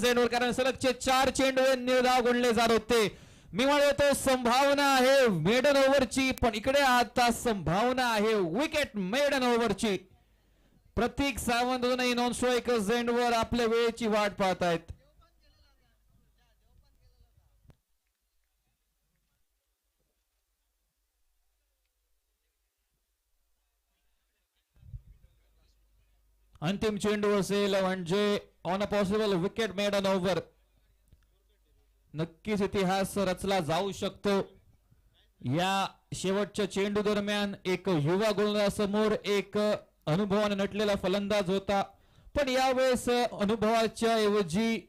कारण सलगचे 4 चेंडू निर्धाव गुणले जात होते. मी म्हणतो संभावना आहे मेडन ओव्हरची, पण इकडे आता संभावना आहे विकेट मेडन ओव्हरची. प्रतीक सावंत दोनही नॉन स्ट्रायकर्स एंडवर आपल्या वेळेची वाट पाहतायत. अंतिम चेंडू असेल म्हणजे on a possible wicket maiden over. नक्कीच इतिहास रचला जाऊ शकतो. या शेवटच्या चेंडू दरम्यान एक युवा गोलंदाजासमोर एक अनुभवाने नटलेला फलंदाज होता, पण यावेळेस अनुभवाच्या ऐवजी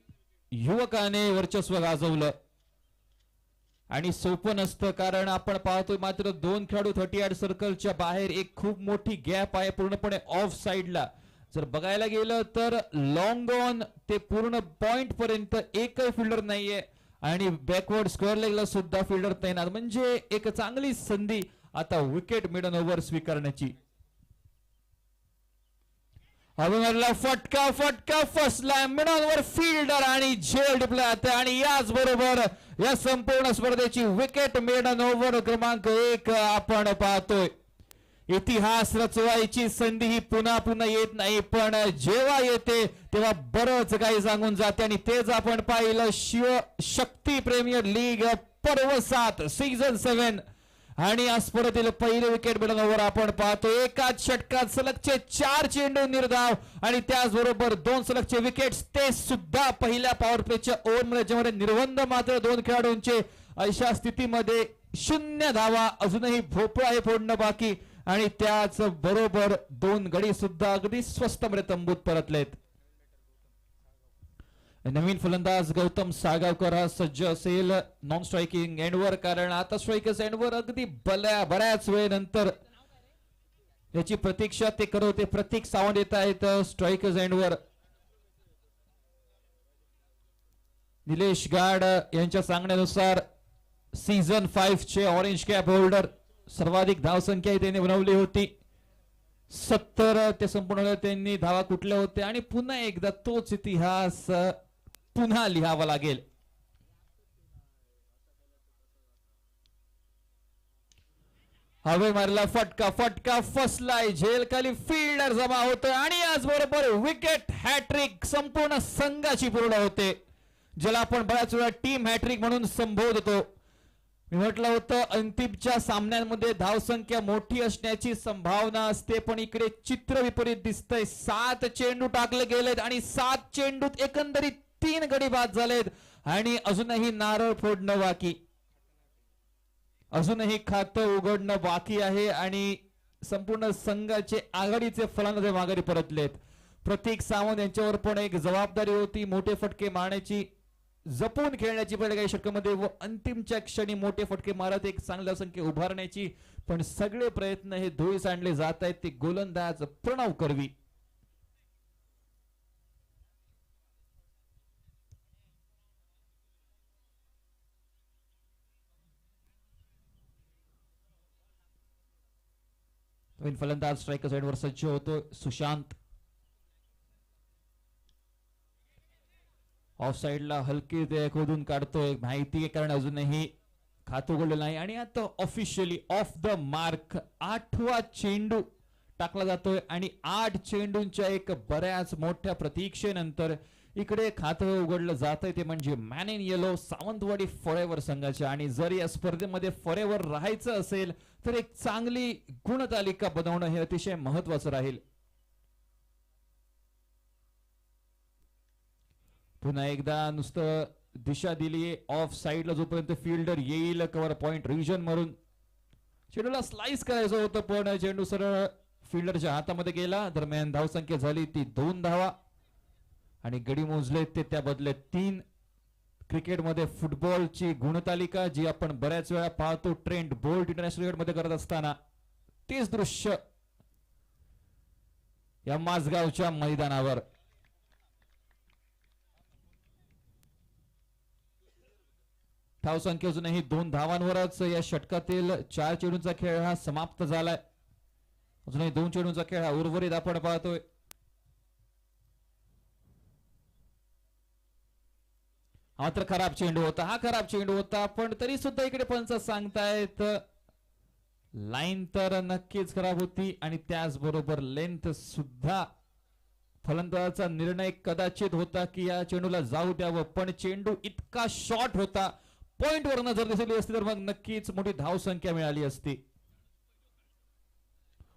युवकाने वर्चस्व गाजवलं. आणि सोपं नसतं, कारण आपण पाहतोय मात्र 2 खेळाडू 38 सर्कलच्या बाहेर, एक खूप मोठी गॅप आहे पूर्णपणे ऑफ साइडला. जर बघायला गेलं तर लॉंग ऑन ते पूर्ण पॉइंट पर्यंत एकही फिल्डर नाहीये आणि बॅकवर्ड स्क्वेअर लेगला सुद्धा फिल्डर तैनात. म्हणजे एक चांगली संधी आता विकेट मिडन ओव्हर स्वीकारण्याची. अभिनवला फटका फटका फसला मिडन ओव्हर फिल्डर आणि झेल टिपला. आणि याच बरोबर या संपूर्ण स्पर्धेची विकेट मिडन ओव्हर क्रमांक 1 आपण पाहतोय. इतिहास रचवायची संधी ही पुन्हा पुन्हा येत नाही, पण जेव्हा येते तेव्हा बरंच काही सांगून जाते. आणि तेच आपण पाहिलं शिव शक्ती प्रीमियर लीग पर्व 7 सीझन 7. आणि या स्पर्धेतील पहिले विकेट मिडन ओव्हर आपण पाहतो. एकाच षटकात सलगचे 4 चेंडू निर्धाव आणि त्याचबरोबर 2 सलगचे विकेट्स, ते सुद्धा पहिल्या पॉवर प्लेच्या ओव्हरमध्ये, ज्यामध्ये निर्बंध मात्र 2 खेळाडूंचे. अशा स्थितीमध्ये 0 धावा, अजूनही भोपळा हे फोडणं बाकी. आणि त्याच बरोबर 2 गडी सुद्धा अगदी स्वस्तमध्ये तंबूत परतलेत. नवीन फलंदाज गौतम साळगावकर हा सज्ज असेल नॉन स्ट्रायकिंग एंडवर, कारण आता स्ट्रायकर्स एंडवर अगदी बऱ्याच वेळेनंतर याची प्रतीक्षा ते करत होते. प्रतीक सावंत येत आहेत स्ट्रायकर्स एंडवर. निलेश गाड यांच्या सांगण्यानुसार सीझन 5 चे ऑरेंज कॅप होल्डर, सर्वाधिक धावसंख्या त्यांनी बनवली होती 70. ते संपूर्ण त्यांनी धावा कुठल्या होत्या आणि पुन्हा एकदा तोच इतिहास पुन्हा लिहावा लागेल. हवे मारला फटका फटका फसलाय, झेल खाली फिल्डर जमा होतोय आणि याचबरोबर विकेट हॅट्रिक संपूर्ण संघाची पूर्ण होते, ज्याला आपण बऱ्याच वेळा टीम हॅट्रिक म्हणून संबोधतो. मी म्हटलं होतं अंतिमच्या सामन्यांमध्ये धावसंख्या मोठी असण्याची संभावना असते, पण इकडे चित्र विपरीत दिसतंय. 7 चेंडू टाकले गेलेत आणि 7 चेंडूत एकंदरीत 3 गडी बाद झालेत. आणि अजूनही नारळ फोडणं बाकी, अजूनही खातं उघडणं बाकी आहे. आणि संपूर्ण संघाचे आघाडीचे फलंदाज माघारी परतलेत. प्रतीक सावंत यांच्यावर पण एक जबाबदारी होती, मोठे फटके मारण्याची, जपून खेळण्याची पहिल्या काही षटकामध्ये व अंतिमच्या क्षणी मोठे फटके मारत एक चांगल्या संख्या उभारण्याची. पण सगळे प्रयत्न हे धुळीस आणले जात आहेत. ते गोलंदाज प्रणव करवी. नवीन फलंदाज स्ट्रायकर साइडवर सज्ज होतो सुशांत. ऑफ साइडला हलके ते खोदून काढतोय, माहिती कारण अजूनही खातं उघडलेलं नाही. आणि आता ऑफिशियली ऑफ द मार्क 8वा चेंडू टाकला जातोय आणि 8 चेंडूंच्या एक बऱ्याच मोठ्या प्रतीक्षेनंतर इकडे खातं उघडलं जातंय. ते म्हणजे man in yellow Sawantwadi forever संघाच्या. आणि जर या स्पर्धेमध्ये फॉरेवर राहायचं असेल तर एक चांगली गुणतालिका बनवणं हे अतिशय महत्वाचं राहील. पुन्हा एकदा नुसतं दिशा दिली ऑफ साइडला, जोपर्यंत फिल्डर येईल कव्हर पॉइंट रिजन मरून. चेंडूला स्लाइस करायचं होतं, पण चेंडू सरळ फिल्डरच्या हातामध्ये गेला. दरम्यान धावसंख्या झाली ती 2 धावा आणि गडी मोजले ते त्या बदले 3. क्रिकेटमध्ये फुटबॉलची गुणतालिका जी आपण बऱ्याच वेळा पाहतो ट्रेंड बोल्ट इंटरनॅशनल मध्ये करत असताना, तेच दृश्य या माझगावच्या मैदानावर. धावसंख्या अजूनही 2 धावांवरच या षटकातील 4 चेंडूंचा खेळ हा समाप्त झालाय. अजूनही 2 चेंडूंचा खेळ हा उर्वरित आपण पाहतोय. मात्र खराब चेंडू होता, हा खराब चेंडू होता, पण तरी सुद्धा इकडे पंच सांगतायत लाईन तर नक्कीच खराब होती आणि त्याचबरोबर लेंथ सुद्धा. फलंदाजाचा निर्णय कदाचित होता की या चेंडूला जाऊ द्यावं, पण चेंडू इतका शॉर्ट होता, पॉइंट वर जर दिसली असती तर मग नक्कीच मोठी धाव संख्या मिळाली असती.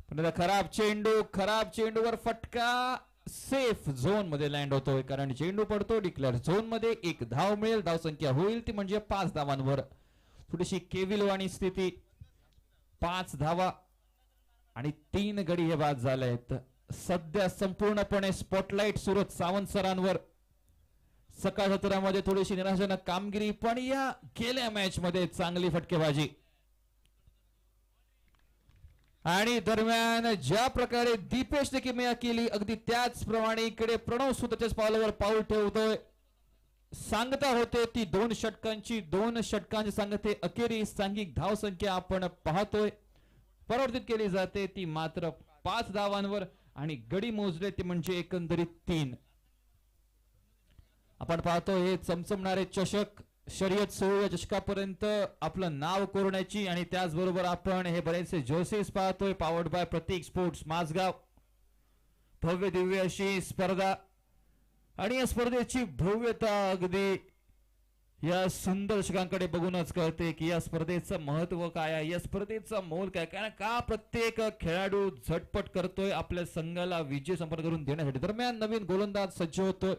पण खराब चेंडूवर फटका सेफ झोन मध्ये लँड होतोय, कारण चेंडू पडतो डिक्लेअर झोन मध्ये. एक धाव मिळेल, धाव संख्या होईल ती म्हणजे 5 धावांवर. थोडीशी केविलवाणी स्थिती. 5 धावा आणि 3 गडी हे बाद झाले आहेत. सध्या संपूर्णपणे स्पॉटलाइट सुरत सावंत सरांवर. सकाळच्या सत्रामध्ये थोडीशी निराशाजनक कामगिरी, पण या गेल्या मॅच मध्ये चांगली फटकेबाजी. आणि दरम्यान ज्या प्रकारे दीपेशने किमया केली, अगदी त्याचप्रमाणे इकडे प्रणव सुद्धा पावलावर पाऊल ठेवतोय. सांगता होते ती 2 षटकांची सांगते. अखेरीस सांघिक धाव संख्या आपण पाहतोय परिवर्तित केली जाते, ती मात्र 5 धावांवर आणि गडी मोजले ते म्हणजे एकंदरीत 3. आपण पाहतो हे चमचमणारे चषक, शर्यत सोहळ्या चषकापर्यंत आपलं नाव कोरण्याची, आणि त्याचबरोबर आपण हे बरेचसे जर्सीज पाहतोय powered by Pratik sports Mazagaon. भव्य दिव्य अशी स्पर्धा आणि या स्पर्धेची भव्यता अगदी या सुंदर दर्शकांकडे बघूनच कळते की या स्पर्धेचं महत्व काय आहे, या स्पर्धेचं मोल काय. कारण का प्रत्येक खेळाडू झटपट करतोय आपल्या संघाला विजय संपर्क करून देण्यासाठी. दरम्यान नवीन गोलंदाज सज्ज होतोय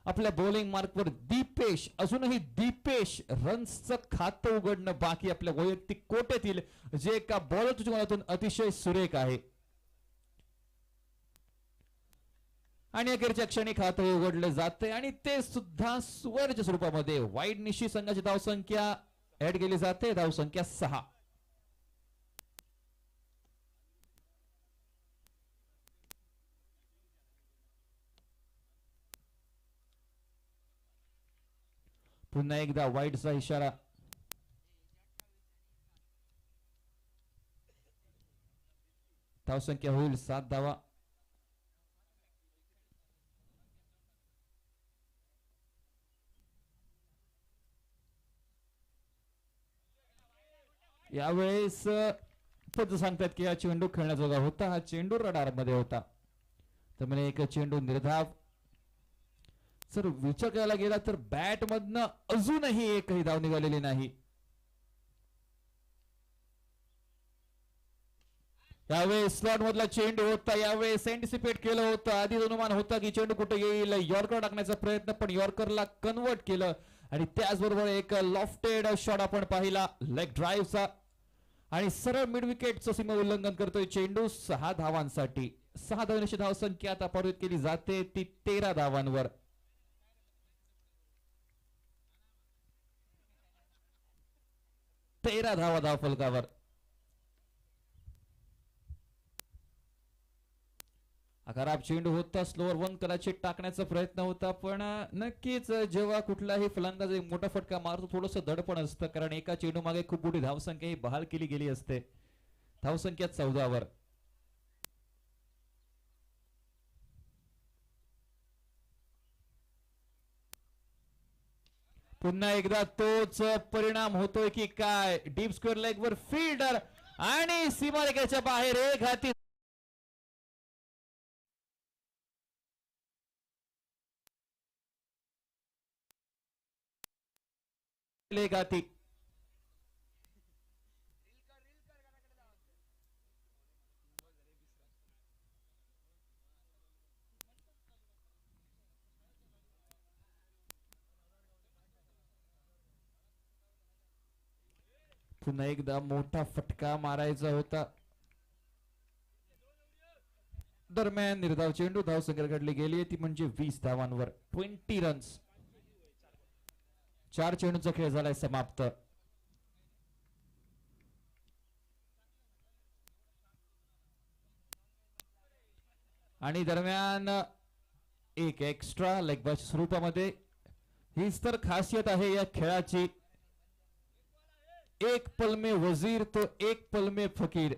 आपल्या बॉलिंग मार्कवर दीपेश. अजूनही दीपेश रन्सचं खातं उघडणं बाकी आपल्या वैयक्तिक कोट्यातील, जे एका बॉलर दृष्टिकोनातून अतिशय सुरेख आहे. आणि अखेरच्या क्षणी खातं उघडले जाते आणि ते सुद्धा सुवर्णच्या स्वरूपामध्ये. वाईड निशी संघाची धावसंख्या ऍड केली जाते, धावसंख्या 6. पुन्हा एकदा वाईडचा इशारा. धावसंख्या होईल 7 धावा. यावेळेस पद सांगतात की हा चेंडू खेळण्याजोगा होता, हा चेंडू रडार मध्ये होता. त्यामुळे एक चेंडू निर्धाव. जर विचार करायला गेला तर बॅट मधनं अजूनही एकही धाव निघालेली नाही. यावेळेस स्लॉट मधला चेंडू होता, यावेळेस एंटिसिपेट केलं होतं, आधी अनुमान होता की चेंडू कुठे येईल. यॉर्कर टाकण्याचा प्रयत्न, पण यॉर्करला कन्वर्ट केलं. आणि त्याचबरोबर एक लॉफ्टेड शॉट आपण पाहिला लेग ड्राईव्हचा, आणि सरळ मिड विकेटचं सीमा उल्लंघन करतोय चेंडू. 6 धावांसाठी. 6 धावांची धाव संख्या आता परिवर्तित केली जाते, ती 13 धावांवर. धाव फलकावर. खराब चेंडू होता, स्लोअर 1 कदाचित टाकण्याचा प्रयत्न होता, पण नक्कीच जेव्हा कुठलाही फलंदाज एक मोठा फटका मारतो थोडंसं दडपण असतं, कारण एका चेंडू मागे खूप मोठी धावसंख्या ही बहाल केली गेली असते. धावसंख्या 14 वर. पुन्हा एकदा तोच परिणाम होतोय की काय. डीप स्क्वेअर लेग वर फील्डर आणि सीमारेषेच्या बाहेर एक हाती गाती. पुन्हा एकदा मोठा फटका मारायचा होता. दरम्यान निर्धाव चेंडू, धाव संख्या घडली गेली ती म्हणजे 20 धावांवर. 20 रन्स. 4 चेंडूचा खेळ झालाय समाप्त. आणि दरम्यान एक एक्स्ट्रा लेग बॅच स्वरूपामध्ये. हीच तर खासियत आहे या खेळाची. एक पल में वजीर तो एक पल में फकीर.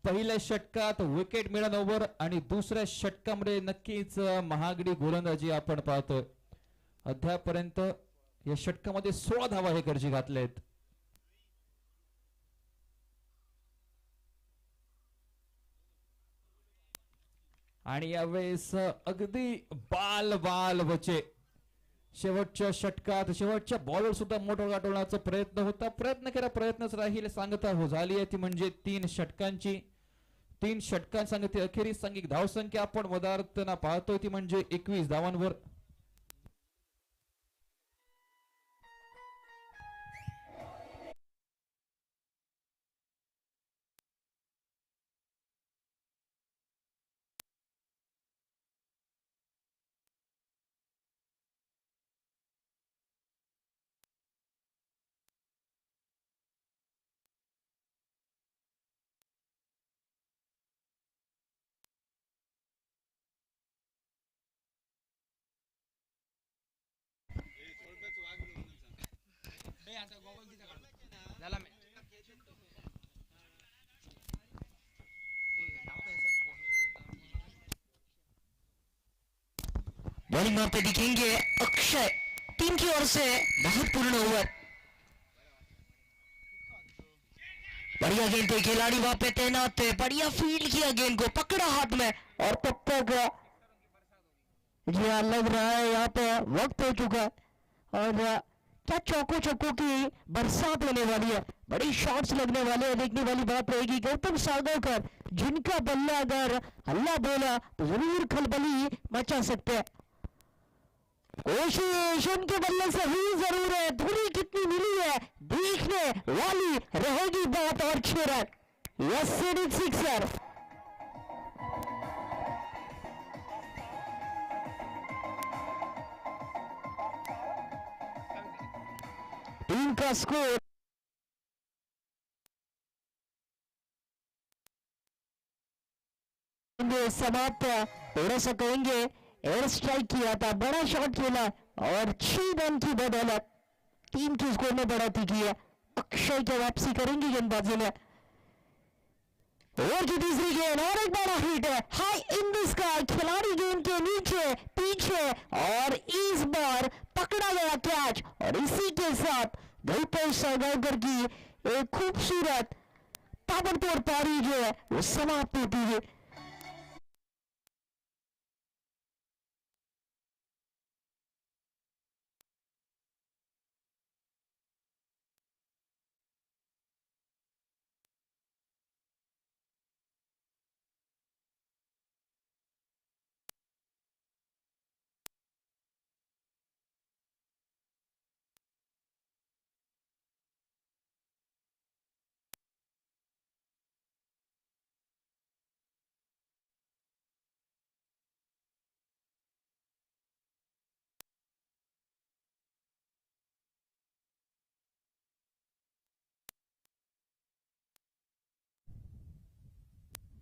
पहिल्या षटकात विकेट मिळन ओव्हर आणि दुसऱ्या षटकामध्ये नक्कीच महागडी गोलंदाजी आपण पाहतोय. अद्यापर्यंत या षटकामध्ये 16 धावा हे गरजी घातलेत. आणि यावेळेस अगदी बाल बचे शेवटच्या षटकात शेवटच्या बॉलवर सुद्धा मोठा गाठवण्याचा प्रयत्न होता. प्रयत्न केला, प्रयत्नच राहील सांगता हो झाली आहे ती म्हणजे 3 षटकांची अखेरीस सांघिक धावसंख्या आपण वदारताना पाहतोय ती म्हणजे 21 धावांवर. बॉलिंग वहां पे दिखेंगे अक्षय, टीम की ओर से महत्वपूर्ण ओवर। बढ़िया गेंद पे खिलाड़ी वहां पे तैनात थे, बढ़िया फील्ड किया, गेंद को पकड़ा हाथ में और तब तक जी हाँ लग रहा है यहाँ पे वक्त हो चुका है और क्या चौकों चौकों की बरसात होने वाली है, बड़ी शॉट्स लगने वाले हैं। देखने वाली बात रहेगी गौतम सागरकर जिनका बल्ला अगर हल्ला बोला तो जरूर खलबली मचा सकते हैं। कोशिश उनके बल्ले से हुई जरूर है, धुरी कितनी मिली है देखने वाली रहेगी बात और 6 रन, यस सिक्सर। टीम का स्कोर समाप्त, थोड़ा सा कहेंगे एयर स्ट्राइक किया था, बड़ा शॉट खेला और 6 रन की बदौलत टीम की स्कोर में बढ़ोतरी की है। अक्षय क्या वापसी करेंगे गेंदबाजी में, ओवर की तीसरी गेंद और एक बड़ा हिट है हाई इन द स्काई, खिलाड़ी गेंद के नीचे पीछे और इस बार पकड़ा गया कैच और इसी के साथ गौतम सागरकर की एक खूबसूरत ताबड़तोड़ पारी जो है वो समाप्त होती है।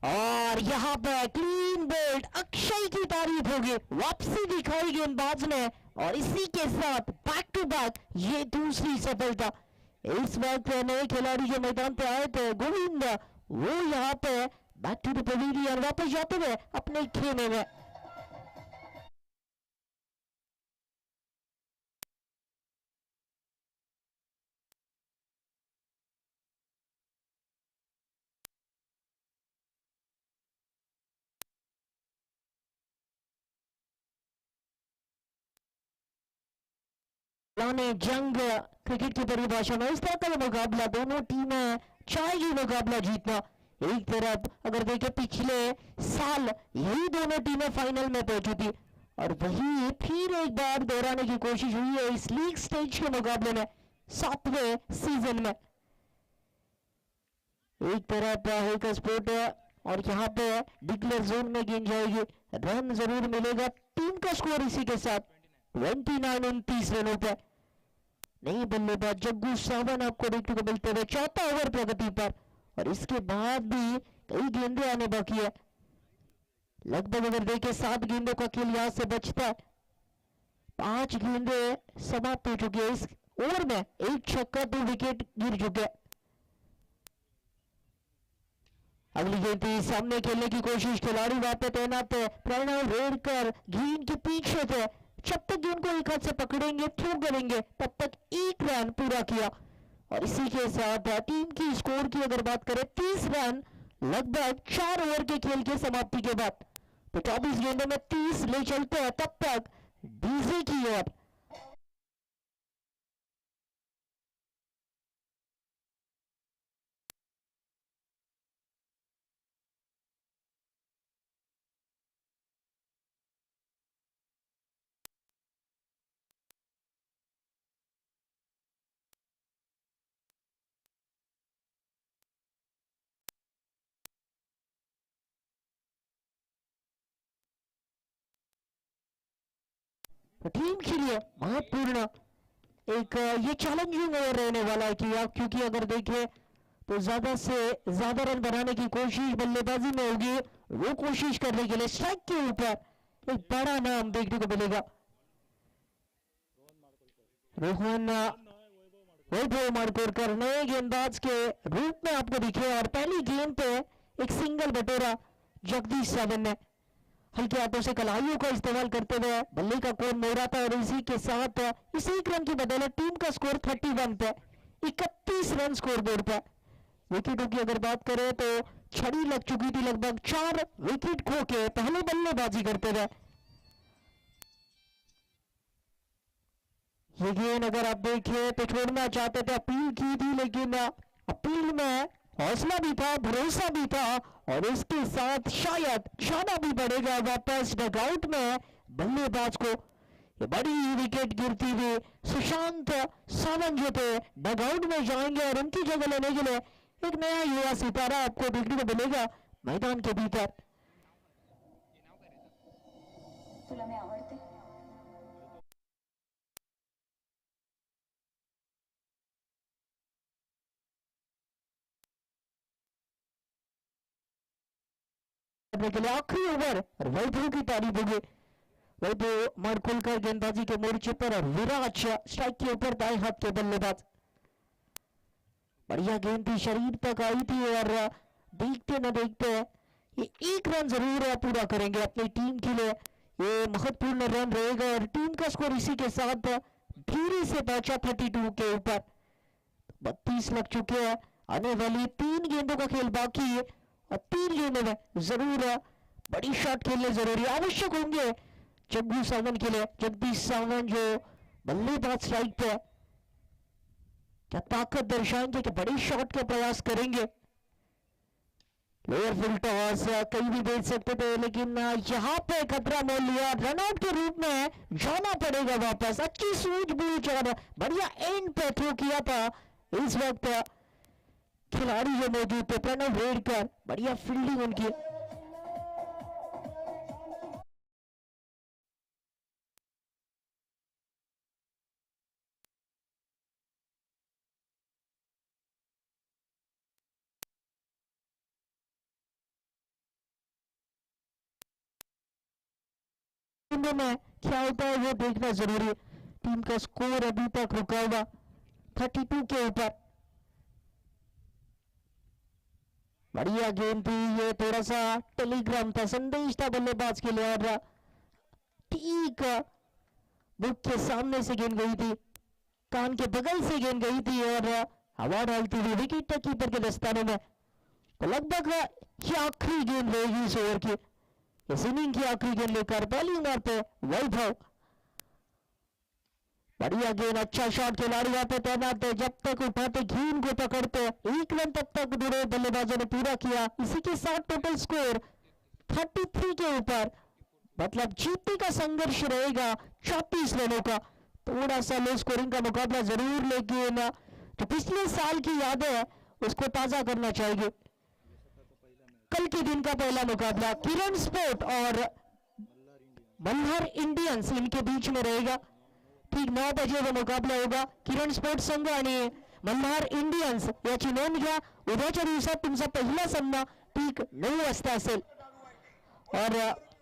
और यहाँ पर क्लीन बोल्ड अक्षय की तारीफ होगी, वापसी दिखाई गेंदबाज ने और इसी के साथ बैक टू बैक ये दूसरी सफलता। इस वक्त नए खिलाड़ी जो मैदान पे आए थे गोविंद, वो यहाँ पे बैक टू द पवेलियन वापस जाते हुए अपने खेमे में। ने जंग क्रिकेट की परिभाषा में इस तरह का मुकाबला, दोनों टीमें चाहेगी मुकाबला जीतना। एक तरफ अगर देखें पिछले साल यही दोनों टीमें फाइनल में पहुंची थी और वही फिर एक बार दोहराने की कोशिश हुई है इस लीग स्टेज के मुकाबले में 7वें सीजन में। एक तरफ एक स्पोर्ट है और यहाँ पे डिक्लेयर जोन में गेंद जाएगी, रन जरूर मिलेगा। टीम का स्कोर इसी के साथ 29-29 रनों पे। नहीं बल्लेबाज जग्गू सावन आपको देखने को मिलते हुए 4था ओवर प्रगति पर और इसके बाद भी कई गेंदे आने बाकी है। लगभग अगर देखें 7 गेंदों का खेल यहां से बचता है, 5 गेंदे समाप्त हो चुकी है इस ओवर में, 1 छक्का 2 विकेट गिर चुके। अगली गेंद सामने खेलने की कोशिश, खिलाड़ी वहां पे तैनात है, प्रणव रेडकर ग्रीन के पीछे थे, जब तक गेंद को एक हाथ से पकड़ेंगे, थ्रो करेंगे, तब तक एक रन पूरा किया। और इसी के साथ टीम की स्कोर की अगर बात करें 30 रन लगभग 4 ओवर के खेल के समाप्ति के बाद। तो 24 गेंदों में 30 ले चलते हैं तब तक डीजे की ओर। टीम के लिए महत्वपूर्ण एक ये चैलेंजिंग ओवर रहने वाला है कि आप, क्योंकि अगर देखें तो ज्यादा से ज्यादा रन बनाने की कोशिश बल्लेबाजी में होगी। वो कोशिश करने के लिए स्ट्राइक के ऊपर एक बड़ा नाम देखने को मिलेगा। रोहन वैभव मारकोरकर नए गेंदबाज के रूप में आपको दिखे और पहली गेंद पे एक सिंगल बटोरा जगदीश सावन ने हल्के हाथों से कलाइयों का इस्तेमाल करते हुए बल्ले का कोण मोड़ा था। और इसी के साथ इस एक रन की बदौलत टीम का स्कोर 31 पे 31 रन स्कोर बोर्ड पे। विकेटों की अगर बात करें तो छड़ी लग चुकी थी, लगभग 4 विकेट खो के पहले बल्लेबाजी करते हुए। ये गेंद अगर आप देखें तो छोड़ना चाहते थे, अपील की थी, लेकिन अपील में हौसला भी था, भरोसा भी था और इसके साथ शायद जाना भी पड़ेगा वापस डगआउट में बल्लेबाज को। ये बड़ी विकेट गिरती हुई सुशांत सावंत जो थे डगआउट में जाएंगे और उनकी जगह लेने के लिए एक नया युवा सितारा आपको देखने को मिलेगा मैदान के भीतर। तुला मी आवडते। करने के लिए आखिरी ओवर और वैभव की तारीफ होगी। वैभव मारकोलकर गेंदबाजी के मोर्चे पर और विराट स्ट्राइक के ऊपर दाएं हाथ के बल्लेबाज। बढ़िया गेंद थी, शरीर तक आई थी और देखते न देखते ये एक रन जरूर पूरा करेंगे अपनी टीम के लिए। ये महत्वपूर्ण रन रहेगा और टीम का स्कोर इसी के साथ धीरे से पहुंचा 32 के ऊपर। 32 लग चुके हैं। आने वाली 3 गेंदों का खेल बाकी है और 3 गेंदों में जरूर बड़ी शॉट खेलने जरूरी आवश्यक होंगे जग्गू सावंत के लिए। जगदीश सावंत जो बल्लेबाज स्ट्राइक पे है, क्या ताकत दर्शाएंगे कि बड़ी शॉट का प्रयास करेंगे। लोअर फुल टॉस कहीं भी भेज सकते थे, लेकिन यहाँ पे खतरा मोल लिया। रनआउट के रूप में जाना पड़ेगा वापस। अच्छी सूझबूझ और बढ़िया एंड पे थ्रो किया था इस वक्त खिलाड़ी जो मौजूद थे प्रणव रेडकर, बढ़िया फील्डिंग उनकी। में क्या होता है वो देखना जरूरी। टीम का स्कोर अभी तक रुका हुआ 32 के ऊपर। बढ़िया गेंद थी, ये थोड़ा सा टेलीग्राम था, संदेश था बल्लेबाज के लिए और ठीक बुक के सामने से गेंद गई थी, कान के बगल से गेंद गई थी और हवा डालती हुई विकेट कीपर के दस्ताने में। तो लगभग ये आखिरी गेंद रहेगी इस ओवर की, इस इनिंग की आखिरी गेंद लेकर पहली ओवर पे वैभव। बढ़िया गेंद, अच्छा शॉट, खिलाड़ी वहां पे तैनात है। जब तक उठाते गेंद को पकड़ते एक रन तब तक दोनों बल्लेबाजों ने पूरा किया। इसी के साथ टोटल स्कोर 33 के ऊपर, मतलब जीतने का संघर्ष रहेगा 34 रनों का। थोड़ा सा लो स्कोरिंग का मुकाबला जरूर, लेकिन जो पिछले साल की यादें है उसको ताजा करना चाहिए। कल के दिन का पहला मुकाबला किरण स्पोर्ट और मल्हार इंडियंस इनके बीच में रहेगा। ठीक 9 बजे वो मुकाबला होगा। किरण स्पोर्ट संघ आणि मल्हार इंडियन्स याची नोंद घ्या। उद्याच्या दिवसात तुमचा पहिला सामना ठीक 9 वाजता असेल। और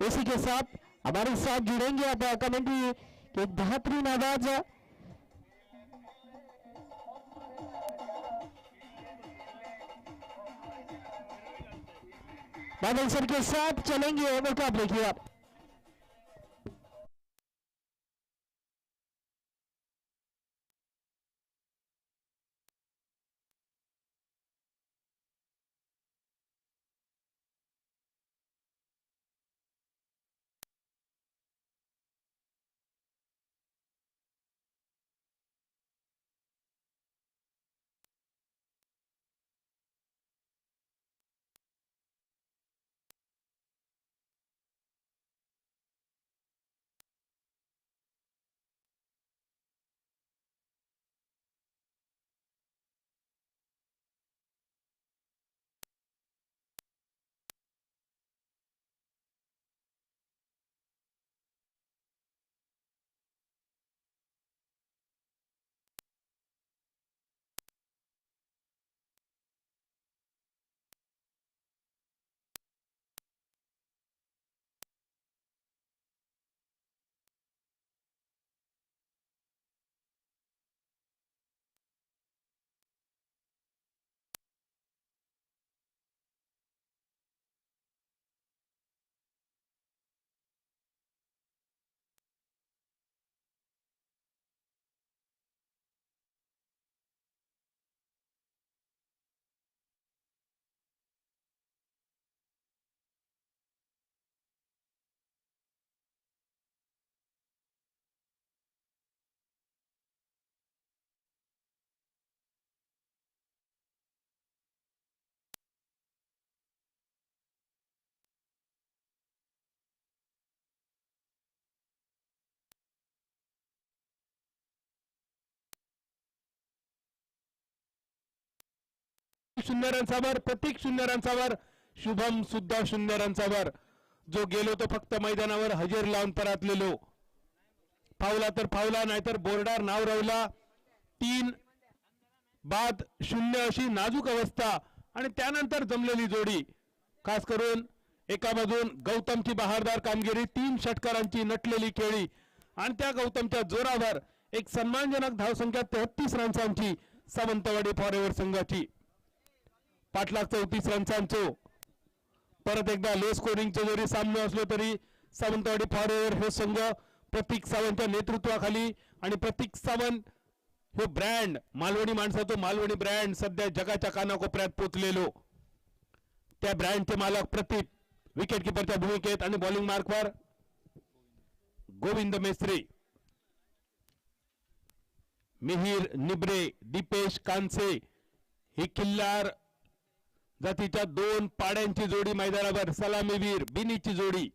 इसी के साथ हमारे साथ जुड़ेंगे अब कमेंट्री के बेहतरीन आवाज बादल सर के साथ चलेंगे मुकाबले की ओर। 0 रन्सावर, प्रतीक 0 रन्सावर, शुभम सुद्धा 0 रन्सावर. जो गेलो तो फक्त मैदानावर हजेर लावून परतलेलो. फावला तर फावला, नाहीतर बोर्डार नाव राहिला. 3 बाद 0 अशी नाजूक अवस्था आणि त्यानंतर जमलेली जोडी. खास करून एका बाजून गौतमची बहारदार कामगिरी, 3 षटकारांची नटलेली खेळी आणि त्या गौतमच्या जोरावर एक सन्मानजनक धावसंख्या 33 रन्सांची सावंतवाडी फॉरेवर संघाची. पाठलाग 34 रन्सांचो. परत एकदा लो स्कोरिंगचे जरी सामने असलो तरी सावंतवाडी फॉरेवर हे संघ प्रतीक सावंतच्या नेतृत्वाखाली आणि प्रतीक सावंत हे ब्रँड, मालवणी माणसाचं मालवणी ब्रँड सध्या जगाच्या कानाकोपऱ्यात पोचलेलो. त्या ब्रँडचे मालक प्रतीक विकेट किपरच्या भूमिकेत आणि बॉलिंग मार्कवर गोविंद मेस्त्री, मिहीर निब्रे, दीपेश कानसे ही किल्लार जातीच्या 2 पाड्यांची जोडी मैदानावर. सलामीवीर बिनीची जोडी.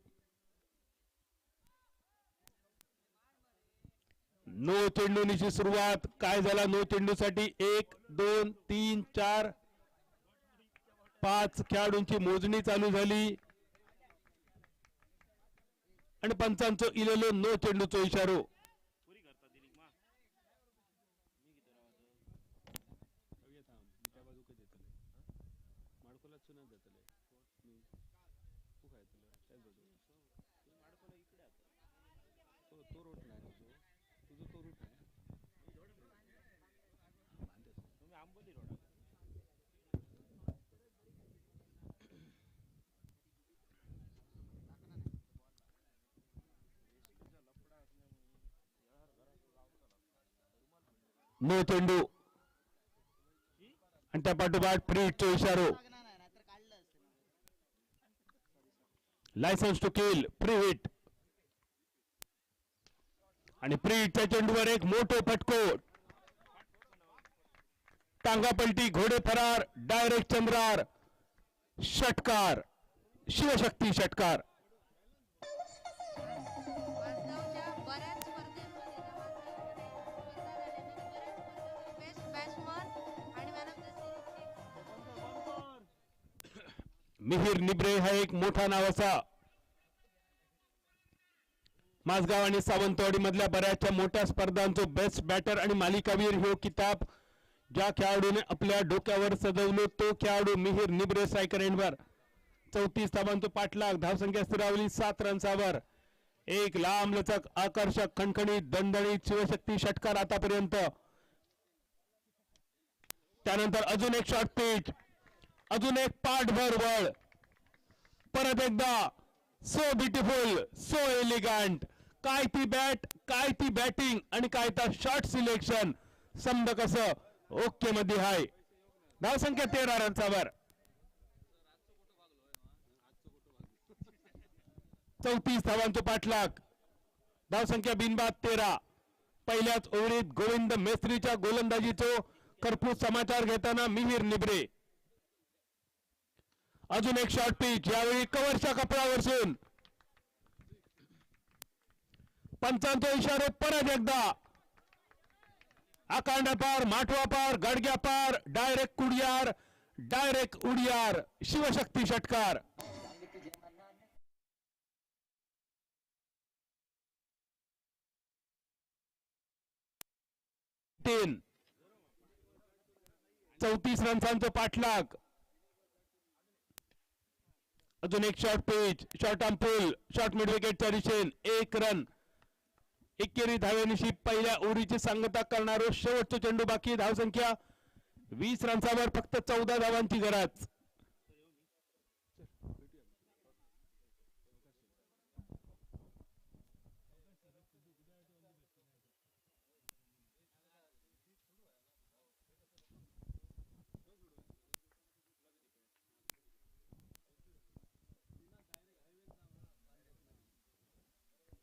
नो चेंडूनीची सुरुवात. काय झाला नो चेंडूसाठी? 1 2 3 4 5 खेळाडूंची मोजणी चालू झाली आणि पंचांचो इलेलो नो चेंडूचो इशारो. नो चेंडू आणि त्या पाठोपाठ फ्री हिटचो इशारो. Licence to kill, free hit आणि फ्री हिटच्या चेंडूवर एक मोठो फटको. टांगा पलटी, घोडे फरार, डायरेक्ट चंद्रार, षटकार, शिवशक्ती षटकार. मिहीर निब्रे हा एक मोठा नाव असा. माझगाव आणि सावंतवाडी मधल्या बऱ्याचशा मोठ्या स्पर्धांचो बेस्ट बॅटर आणि मालिकावीर ह्यो किताब ज्या खेळाडूने आपल्या डोक्यावर सजवलो तो खेळाडू मिहीर निब्रे. स्ट्रायकर एंडवर 34 धावांचो पाठलाग. धावसंख्या स्थिरावली 7 रन्सावर. एक लांब लचक आकर्षक खणखणीत दणदणीत शिवशक्ती षटकार आतापर्यंत. त्यानंतर अजून एक शॉर्ट पिच, अजून एक पाठभर बळ. परत एकदा सो ब्युटिफुल, सो एलिगंट. काय ती बॅट, काय ती बॅटिंग आणि काय तर शॉट सिलेक्शन. समज कसं ओके मध्ये हाय. धावसंख्या 13 रन्सावर. 34 धावांचो पाठलाग. धावसंख्या बिनबाद 13. पहिल्याच ओव्हरीत गोविंद मेस्त्रीच्या गोलंदाजीचो खरपूस समाचार घेताना मिहीर निब्रे. अजून एक शॉर्ट पिच, यावेळी कव्हरच्या कपड्यावरसून. पंचांचा इशारे परत एकदा. आकांडा पार, माठवा पार, गडग्या पार, डायरेक्ट कुडियार, डायरेक्ट उडियार, शिवशक्ती षटकार. तीन 34 रन्सांचा पाठलाग. अजून एक short pitch, short arm pull, short mid विकेटच्या दिशेन 1 रन. एकेरी धावेनिशी पहिल्या ओव्हरीची सांगता करणारो शेवटचा चेंडू बाकी. धावसंख्या 20 रन्सावर, फक्त 14 धावांची गरज.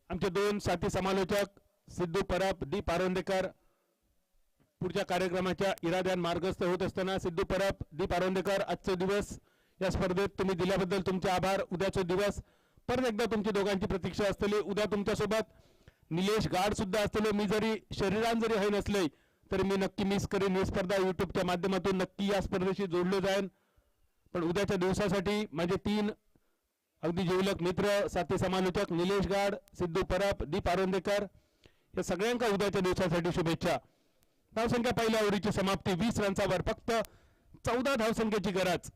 आमचे 2 साथी समालोचक सिद्धू परब, दी पारोंदेकर पुढच्या कार्यक्रमाच्या इराद्यान मार्गस्थ होत असताना. सिद्धू परब, दी पारोंदेकर, आजचा दिवस या स्पर्धेत तुम्ही दिल्याबद्दल तुमचे आभार. उद्याचा दिवस परत एकदा तुमची दोघांची प्रतीक्षा असतली. उद्या तुमच्या सोबत निलेश गाड सुद्धा असतलो. मी जरी शरीरान जरी हय नसले तर मी नक्की मिस करीन ही स्पर्धा. युट्यूबच्या माध्यमातून नक्की या स्पर्धेशी जोडलो जाईन. पण उद्याच्या दिवसासाठी माझे 3 अगदी जिवलग मित्र, साथी समालोचक निलेश गाड, सिद्धू परब, दीप आरोंदेकर या सगळ्यांका उद्याच्या दिवसासाठी शुभेच्छा. धावसंख्या पहिल्या ओव्हरीची समाप्ती 20 रन्सावर फक्त 14 धावसंख्येची गरज.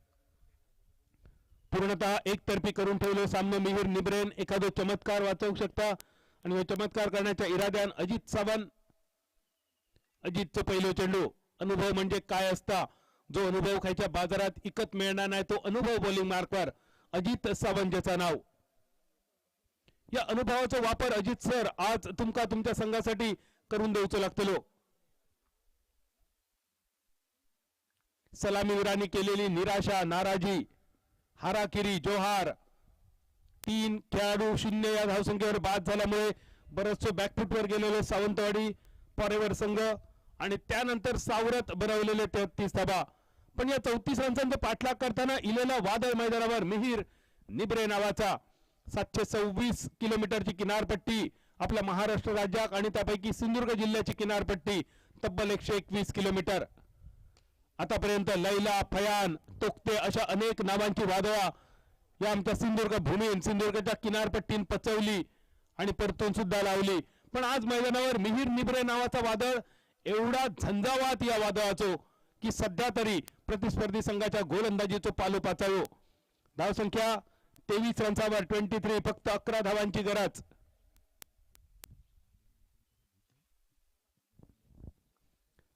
पूर्णतः एकतर्फी करून ठेवलं सामने. मिहिर निब्रेन एखादो चमत्कार वाचवू शकता आणि हे चमत्कार करण्याच्या इराद्यान अजित सावंत. अजितचं पहिलं चेंडू. अनुभव म्हणजे काय असता, जो अनुभव खायच्या बाजारात इकत मिळणार नाही तो अनुभव बॉलिंग मार्कवर अजित सावंत ज्याचं नाव. या अनुभवाचा वापर अजित सर आज तुमका तुमच्या संघासाठी करून देऊचं लागतलो. सलामीवीरांनी केलेली निराशा, नाराजी, हाराकिरी, जोहार. 3 खेळाडू 0 या धावसंख्येवर बाद झाल्यामुळे बरचसं बॅकफुटवर गेलेले सावंतवाडी फॉरेवर संघ आणि त्यानंतर सावरत बनवलेले 33 धाबा. पण या 34 रन्सांचा पाठलाग करताना इलेला वादळ मैदानावर मिहिर निब्रे नावाचा 726 किलोमीटरची किनारपट्टी आपल्या महाराष्ट्र राज्यात आणि त्यापैकी सिंधुदुर्ग जिल्ह्याची किनारपट्टी तब्बल 121 किलोमीटर. आतापर्यंत लैला, फयान, तोक्ते अशा अनेक नावांची वादळा या आमच्या सिंधुदुर्ग भूमीन सिंधुदुर्गच्या किनारपट्टीन पचवली आणि परतून सुद्धा लावली. पण आज मैदानावर मिहिर निब्रे नावाचा वादळ एवढा झंझावात या वादळाचो की सध्या तरी प्रतिस्पर्धी संघाच्या गोलंदाजीचो पालो पाचावो. धावसंख्या 23 रन्सावर 23 फक्त 11 धावांची गरज.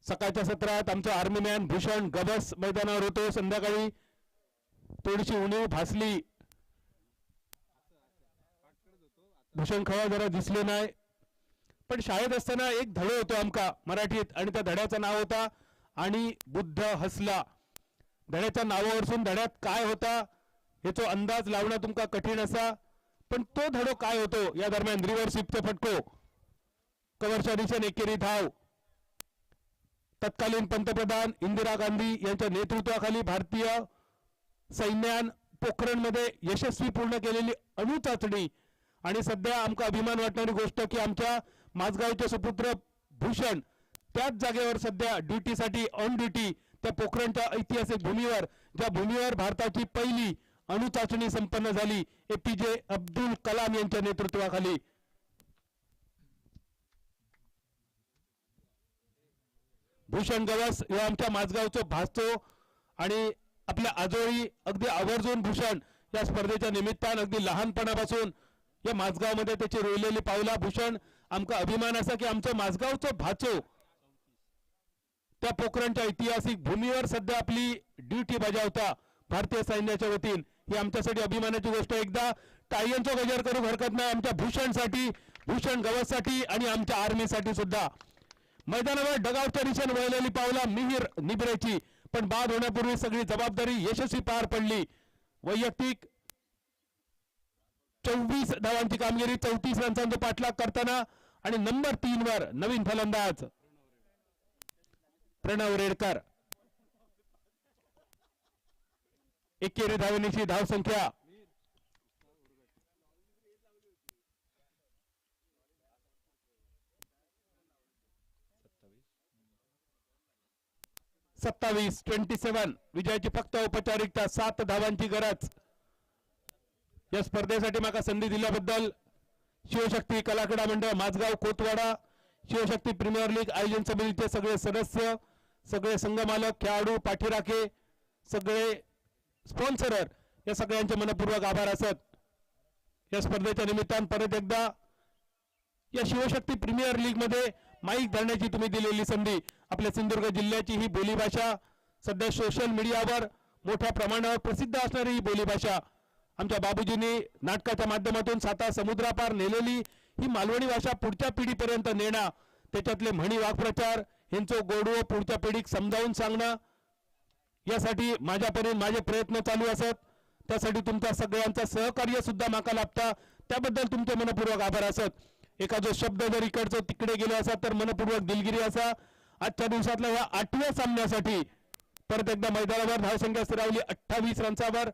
सकाळच्या सत्रात आमचा आर्मी मॅन भूषण गबस मैदानावर होतो. संध्याकाळी थोडीशी उणीव भासली. भूषण खवा जरा दिसले नाही. पण शाळेत असताना एक धडो होतो आमका मराठीत आणि त्या धड्याचं नाव होता आणि बुद्ध हसला. धड्याच्या नावावरून धड्यात काय होता याचा अंदाज लावणं तुमका कठीण असा. पण तो धडो काय होतो या दरम्यान रिव्हर्स स्वीपचा फटको, कव्हरच्या दिशेने एकेरी धाव. तत्कालीन पंतप्रधान इंदिरा गांधी यांच्या नेतृत्वाखाली भारतीय सैन्यान पोखरणमध्ये यशस्वी पूर्ण केलेली अणु चाचणी आणि सध्या आमका अभिमान वाटणारी गोष्ट की आमच्या माझगावचे सुपुत्र भूषण त्याच जागेवर सध्या ड्युटीसाठी ऑन ड्युटी त्या पोखरणच्या ऐतिहासिक भूमीवर, ज्या भूमीवर भारताची पहिली अणु चाचणी संपन्न झाली एपीजे अब्दुल कलाम यांच्या नेतृत्वाखाली. भूषण गवस या आमच्या माझगावचं भासतो आणि आपल्या आजोळी अगदी आवर्जून भूषण या स्पर्धेच्या निमित्तानं अगदी लहानपणापासून या माझगावमध्ये त्याची रोवलेली पावला. भूषण आमका अभिमान असा की आमचं माझगावचं भाचो त्या पोखरणच्या ऐतिहासिक भूमीवर सध्या आपली ड्युटी बजावता भारतीय सैन्याच्या वतीन. ही आमच्यासाठी अभिमानाची गोष्ट. एकदा टाळ्यांचा गजर करू हरकत नाही आमच्या भूषणसाठी, भूषण गवससाठी आणि आमच्या आर्मीसाठी सुद्धा. मैदानावर डगावच्या दिशेने वळलेली पावला मिहिर निब्रेची, पण बाद होण्यापूर्वी सगळी जबाबदारी यशस्वी पार पडली. वैयक्तिक 24 धावांची कामगिरी, 34 रन्सांचा पाठलाग करताना आणि नंबर 3 वर नवीन फलंदाज प्रणव रेडकर. एकेरी धावनीची धावसंख्या 27 विजयाची फक्त औपचारिकता. 7 धावांची गरज. या स्पर्धेसाठी माका संधी दिल्याबद्दल शिवशक्ती कलाक्रीडा मंडळ माझगाव कोतवाडा, शिवशक्ती प्रीमियर लीग आयोजन समितीचे सगळे सदस्य, सगळे संघमालक, खेळाडू, पाठीराखे, सगळे स्पॉन्सरर या सगळ्यांचे मनपूर्वक आभार असत. या स्पर्धेच्या निमित्तानं परत एकदा या शिवशक्ती प्रीमियर लीग मध्ये माईक धरण्याची तुम्ही दिलेली संधी. आपल्या सिंधुदुर्ग जिल्ह्याची ही बोलीभाषा सध्या सोशल मीडियावर मोठ्या प्रमाणावर प्रसिद्ध असणारी ही बोलीभाषा आमच्या बाबूजींनी नाटकाच्या माध्यमातून साता समुद्रापार नेलेली ही मालवणी भाषा पुढच्या पिढीपर्यंत नेणं, त्याच्यातले म्हणी वाक्प्रचार यांचं गोडवं पुढच्या पिढीक समजावून सांगणं, यासाठी माझ्यापर्यंत माझे प्रयत्न चालू असत. त्यासाठी तुमच्या सगळ्यांचं सहकार्य सुद्धा माका लाभता, त्याबद्दल तुमचे मनपूर्वक आभार असत. एखादा शब्द जर इकडचं तिकडे गेलो असा तर मनपूर्वक दिलगिरी असा. आजच्या दिवसातल्या या 8व्या सामन्यासाठी परत एकदा मैदानावर धावसंख्या स्थिरावली 28 रन्सावर.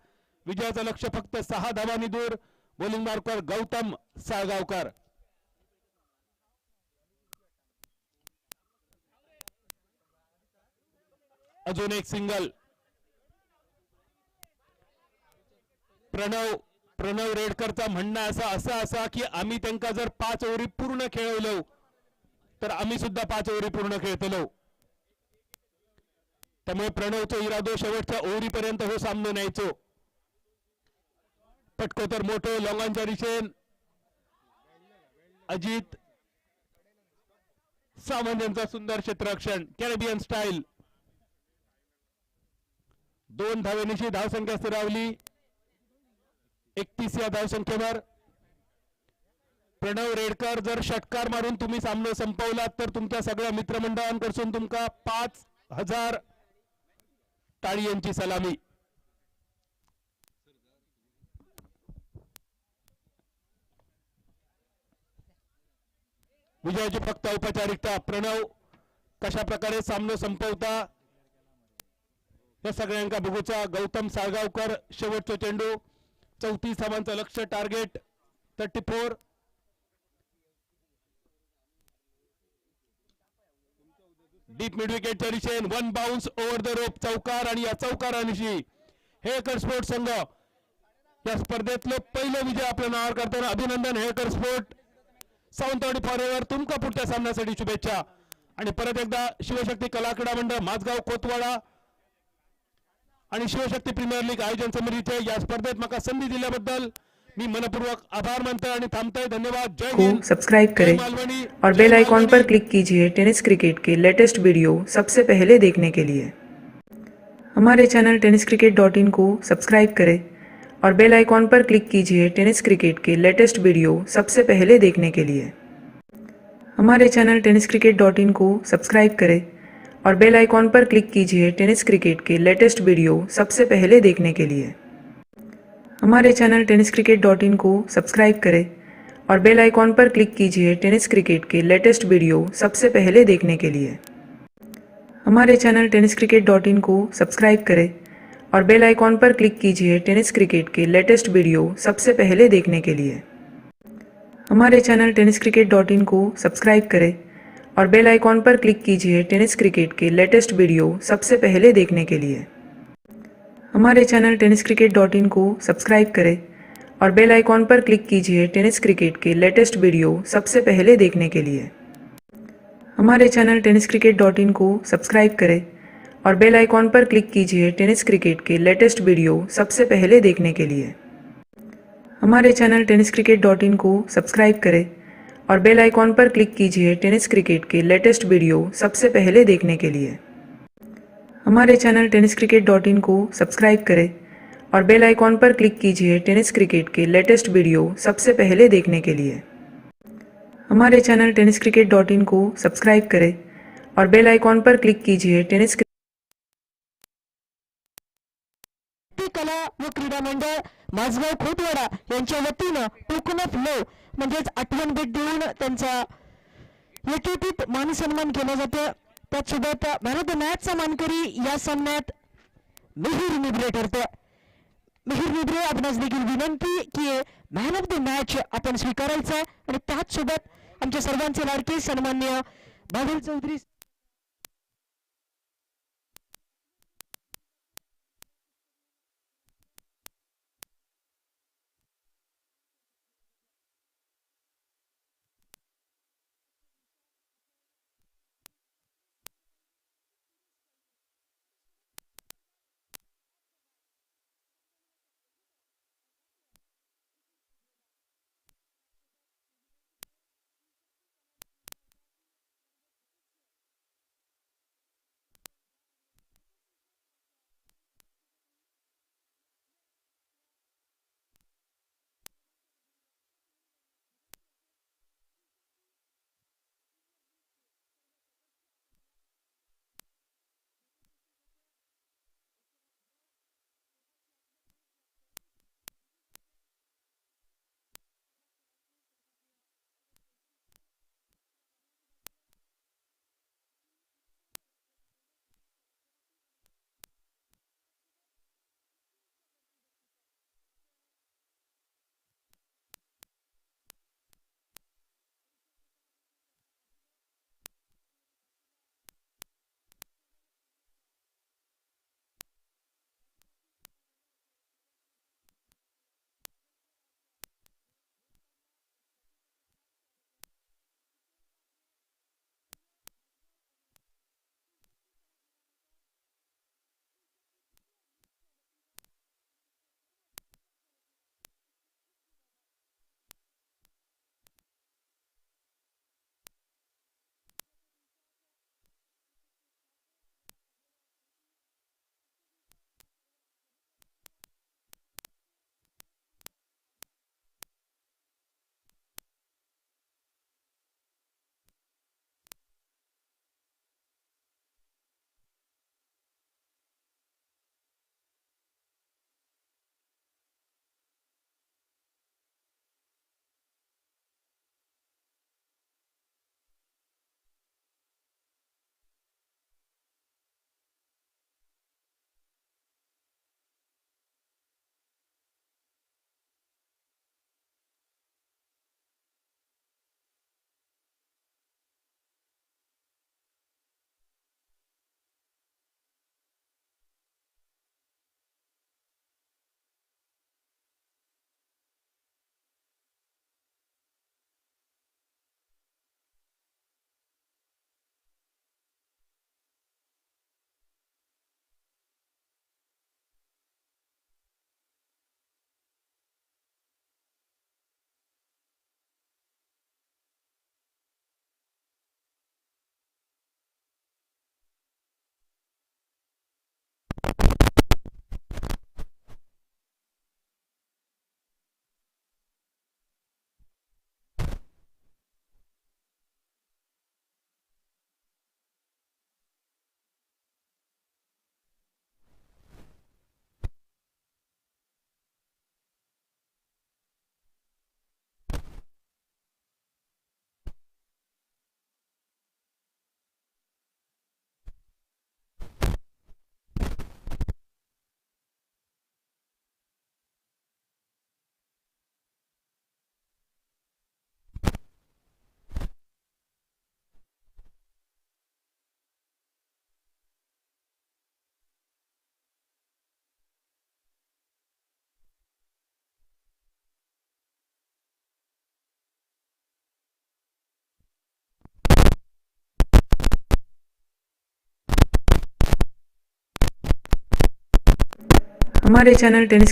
विजयाचं लक्ष फक्त 6 धावांनी दूर. बॉलिंग मार्कवर गौतम साळगावकर. अजून एक सिंगल. प्रणव रेडकरचा म्हणणं असा की आम्ही त्यांना जर 5 ओव्हरी पूर्ण खेळवलो तर आम्ही सुद्धा 5 ओव्हरी पूर्ण खेळतलो. त्यामुळे प्रणवचा इरादो शेवटच्या ओव्हरीपर्यंत हो सामना न्यायचो. पटकोतर मोठो लॉंगांच्या दिशेन अजित सावंत यांचा सुंदर क्षेत्ररक्षण कॅरेबियन स्टाईल. 2 धावेनिशी धावसंख्या स्थिरावली 31 या धावसंख्येवर. प्रणव रेडकर जर षटकार मारून तुम्ही सामना संपवलात तर तुमच्या सगळ्या मित्रमंडळांकडून तुमका 5000 टाळी यांची सलामी. विजयाची फक्त औपचारिकता. प्रणव कशा प्रकारे सामना संपवता या सगळ्यांका बघूचा. गौतम साळगावकर शेवटचा चेंडू 34 धावांचं लक्ष टार्गेट 34. डीप मिड विकेटच्या दिशेन 1 बाउन्स ओव्हर द रोप चौकार आणि या चौकारानिशी हेळकर स्पोर्ट संघ या स्पर्धेतले पहिले विजय आपल्या नावावर करताना अभिनंदन. हेळकर स्पोर्ट सावंतवाडी फॉरेवर तुमका पुढच्या सामन्यासाठी शुभेच्छा. आणि परत एकदा शिवशक्ती कला क्रीडा मंडळ माझगाव कोतवाडा आणि शिवशक्ती प्रीमियर लीग आयोजन समितीचे या स्पर्धेत मला संधी दिल्याबद्दल मी मनपूर्वक आभार मानतोय आणि थांबतोय. धन्यवाद. जय को हिंद. सब्सक्राइब करें मालवणी. और बेल आइकॉन पर क्लिक कीजिए टेनिस क्रिकेट के लेटेस्ट वीडियो सबसे पहले देखने के लिए. हमारे चैनल tenniscricket.in को सब्सक्राइब करें और बेल आइकॉन पर क्लिक कीजिए टेनिस क्रिकेट के लेटेस्ट वीडियो सबसे पहले देखने के लिए. हमारे चैनल tenniscricket.in को सब्सक्राइब करें और बेल आइकॉन पर क्लिक कीजिए टेनिस क्रिकेट के लेटेस्ट वीडियो सबसे पहले देखने के लिए. हमारे चैनल tenniscricket.in को सब्सक्राइब करें और बेल आइकॉन पर क्लिक कीजिए टेनिस क्रिकेट के लेटेस्ट वीडियो सबसे पहले देखने के लिए. हमारे चैनल tenniscricket.in को सब्सक्राइब करें और बेल आइकॉन पर क्लिक कीजिए टेनिस क्रिकेट के लेटेस्ट वीडियो सबसे पहले देखने के लिए. हमारे चैनल tenniscricket.in को सब्सक्राइब करें और बेल आइकॉन पर क्लिक कीजिए टेनिस क्रिकेट के लेटेस्ट वीडियो सबसे पहले देखने के लिए. हमारे चैनल tenniscricket.in को सब्सक्राइब करें और बेल आइकॉन पर क्लिक कीजिए टेनिस क्रिकेट के लेटेस्ट वीडियो सबसे पहले देखने के लिए. हमारे चैनल tenniscricket.in को सब्सक्राइब करें और बेल आइकॉन पर क्लिक कीजिए टेनिस क्रिकेट के लेटेस्ट वीडियो सबसे पहले देखने के लिए. हमारे चैनल tenniscricket.in को सब्सक्राइब करें और बेल आइकॉन पर क्लिक कीजिए टेनिस क्रिकेट के लेटेस्ट वीडियो सबसे पहले देखने के लिए. हमारे चैनल tenniscricket.in को सब्सक्राइब करें और बेल आइकॉन पर क्लिक कीजिए टेनिस क्रिकेट के लेटेस्ट वीडियो सबसे पहले देखने के लिए. हमारे चैनल tenniscricket.in को सब्सक्राइब करें और बेल आइकॉन पर क्लिक कीजिए टेनिस कला व क्रीडा मंडळ माझगाव खोतवाडा यांच्या वतीनं टोकन ऑफ लो म्हणजेच आठवण भेट देऊन त्यांचा यथोचित मान सन्मान केला जातो. त्यासोबत मॅन ऑफ द मॅचचा मानकरी या सामन्यात मिहिर निब्रे ठरतो. मिहिर निब्रे आपणास देखील विनंती की मॅन ऑफ द मॅच आपण स्वीकारायचा आहे आणि त्याच सोबत आमच्या सर्वांचे लाडके सन्मान्य बादल चौधरी हमारे चैनल टेनिस